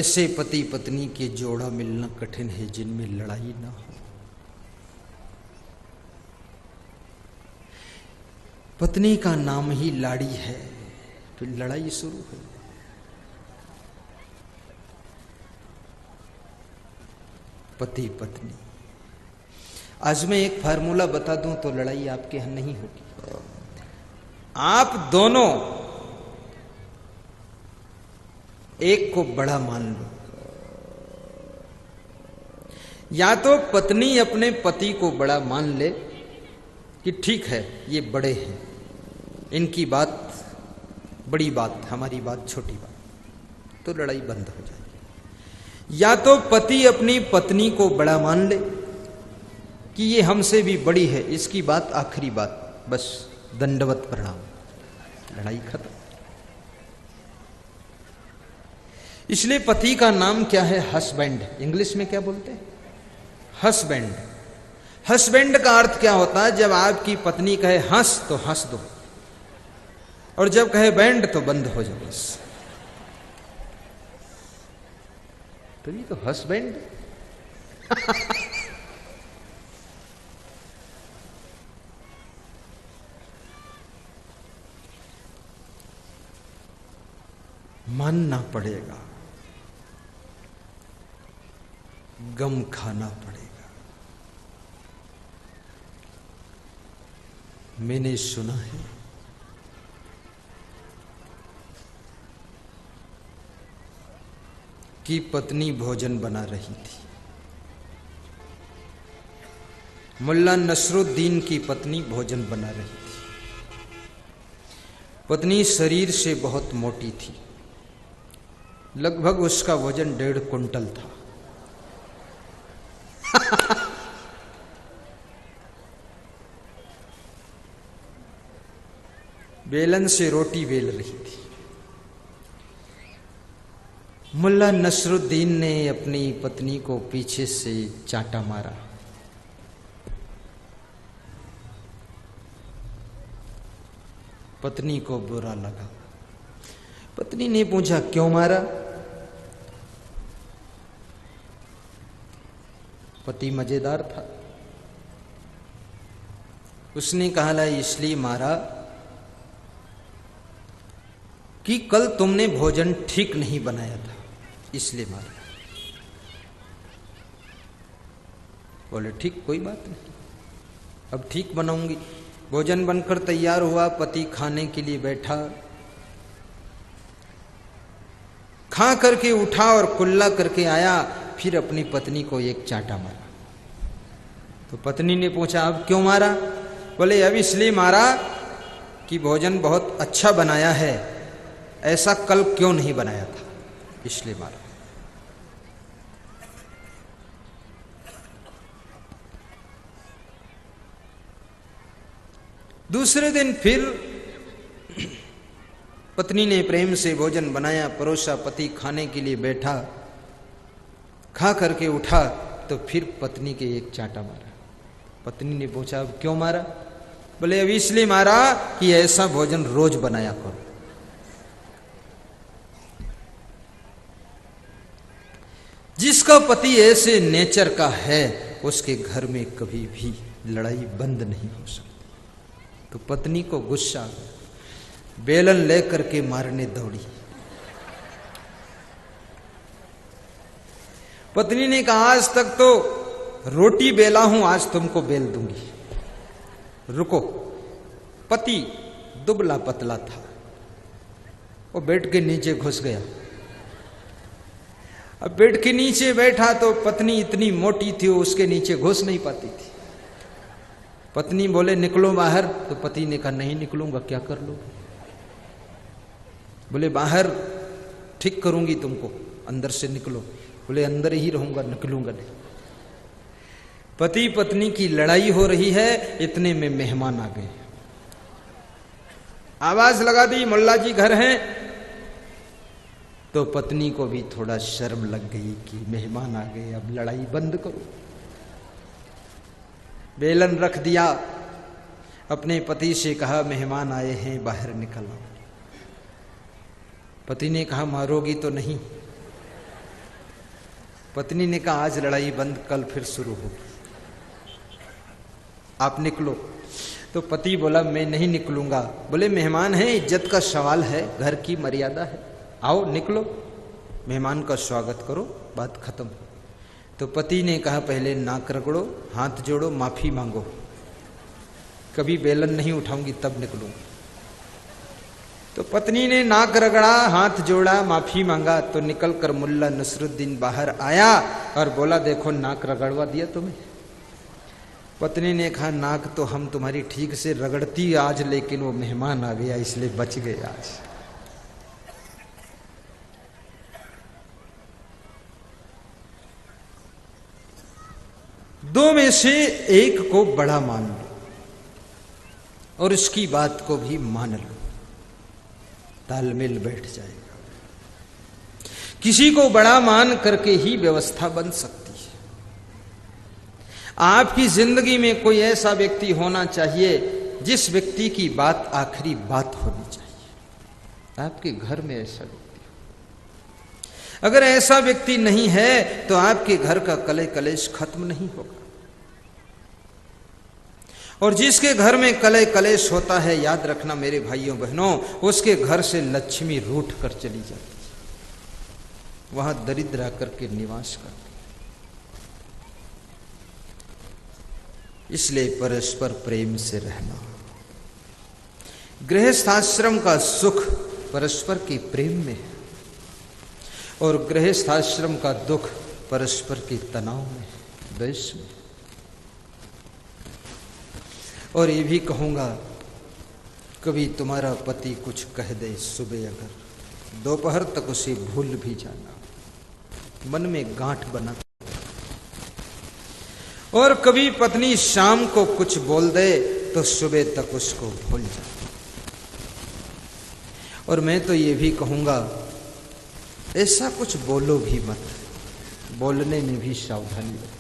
ऐसे पति पत्नी के जोड़ा मिलना कठिन है जिनमें लड़ाई ना हो। पत्नी का नाम ही लाड़ी है, फिर लड़ाई शुरू है। पति पत्नी, आज मैं एक फार्मूला बता दूं तो लड़ाई आपके यहां नहीं होगी। आप दोनों एक को बड़ा मान लो, या तो पत्नी अपने पति को बड़ा मान ले कि ठीक है ये बड़े हैं, इनकी बात बड़ी बात, हमारी बात छोटी बात, तो लड़ाई बंद हो जाएगी। या तो पति अपनी पत्नी को बड़ा मान ले कि ये हमसे भी बड़ी है, इसकी बात आखिरी बात, बस दंडवत प्रणाम, लड़ाई खत्म। इसलिए पति का नाम क्या है? हस्बैंड। इंग्लिश में क्या बोलते हैं? हस्बैंड। हस्बैंड का अर्थ क्या होता है? जब आपकी पत्नी कहे हंस तो हंस दो, और जब कहे बैंड तो बंद हो जाओ बस। तो ये तो हस्बैंड। मानना पड़ेगा, गम खाना पड़ेगा। मैंने सुना है कि पत्नी भोजन बना रही थी। मुल्ला नसरुद्दीन की पत्नी भोजन बना रही थी। पत्नी शरीर से बहुत मोटी थी, लगभग उसका वजन 1.5 कुंटल था। बेलन से रोटी बेल रही थी। मुल्ला नसरुद्दीन ने अपनी पत्नी को पीछे से चांटा मारा। पत्नी को बुरा लगा। पत्नी ने पूछा क्यों मारा? पति मजेदार था, उसने कहा इसलिए मारा कि कल तुमने भोजन ठीक नहीं बनाया था, इसलिए मारा। बोले ठीक, कोई बात नहीं, अब ठीक बनाऊंगी। भोजन बनकर तैयार हुआ, पति खाने के लिए बैठा, खा करके उठा और कुल्ला करके आया, फिर अपनी पत्नी को एक चांटा मारा। तो पत्नी ने पूछा अब क्यों मारा? बोले अब इसलिए मारा कि भोजन बहुत अच्छा बनाया है, ऐसा कल क्यों नहीं बनाया था, इसलिए मारा। दूसरे दिन फिर पत्नी ने प्रेम से भोजन बनाया, परोसा, पति खाने के लिए बैठा, खा करके उठा, तो फिर पत्नी के एक चांटा मारा। पत्नी ने पूछा अब क्यों मारा? बोले अब इसलिए मारा कि ऐसा भोजन रोज बनाया करो। जिसका पति ऐसे नेचर का है उसके घर में कभी भी लड़ाई बंद नहीं हो सकती। तो पत्नी को गुस्सा आ गया, बेलन लेकर के मारने दौड़ी। पत्नी ने कहा आज तक तो रोटी बेला हूं, आज तुमको बेल दूंगी, रुको। पति दुबला पतला था, वो बेड के नीचे घुस गया। अब बेड के नीचे बैठा तो पत्नी इतनी मोटी थी, वो उसके नीचे घुस नहीं पाती थी। पत्नी बोले निकलो बाहर, तो पति ने कहा नहीं निकलूंगा, क्या कर लो? बोले बाहर ठीक करूंगी तुमको, अंदर से निकलो। बोले अंदर ही रहूंगा, निकलूंगा नहीं। पति पत्नी की लड़ाई हो रही है, इतने में मेहमान आ गए। आवाज लगा दी मुल्ला जी घर हैं। तो पत्नी को भी थोड़ा शर्म लग गई कि मेहमान आ गए, अब लड़ाई बंद करो। बेलन रख दिया, अपने पति से कहा मेहमान आए हैं, बाहर निकल आओ। पति ने कहा मारोगी तो नहीं? पत्नी ने कहा आज लड़ाई बंद, कल फिर शुरू हो, आप निकलो। तो पति बोला मैं नहीं निकलूंगा। बोले मेहमान है, इज्जत का सवाल है, घर की मर्यादा है, आओ निकलो, मेहमान का स्वागत करो, बात खत्म। तो पति ने कहा पहले नाक रगड़ो, हाथ जोड़ो, माफी मांगो, कभी बेलन नहीं उठाऊंगी तब निकलूंगा। तो पत्नी ने नाक रगड़ा, हाथ जोड़ा, माफी मांगा। तो निकलकर मुल्ला नसरुद्दीन बाहर आया और बोला देखो नाक रगड़वा दिया तुम्हें। पत्नी ने कहा नाक तो हम तुम्हारी ठीक से रगड़ती आज, लेकिन वो मेहमान आ गया इसलिए बच गए आज। दो में से एक को बड़ा मान लो और उसकी बात को भी मान लो, तालमेल बैठ जाएगा। किसी को बड़ा मान करके ही व्यवस्था बन सकती है। आपकी जिंदगी में कोई ऐसा व्यक्ति होना चाहिए जिस व्यक्ति की बात आखिरी बात होनी चाहिए। आपके घर में ऐसा व्यक्ति हो, अगर ऐसा व्यक्ति नहीं है तो आपके घर का कले कलेश खत्म नहीं होगा। और जिसके घर में कले कलेश होता है, याद रखना मेरे भाइयों बहनों, उसके घर से लक्ष्मी रूठ कर चली जाती है, वहां दरिद्र आकर के निवास करती। इसलिए परस्पर प्रेम से रहना। गृहस्थाश्रम का सुख परस्पर के प्रेम में है और गृहस्थाश्रम का दुख परस्पर के तनाव में, द्वेष में। और ये भी कहूंगा, कभी तुम्हारा पति कुछ कह दे सुबह, अगर दोपहर तक उसे भूल भी जाना, मन में गांठ बना। और कभी पत्नी शाम को कुछ बोल दे तो सुबह तक उसको भूल जा। और मैं तो ये भी कहूंगा, ऐसा कुछ बोलो भी मत, बोलने में भी सावधानी रखो।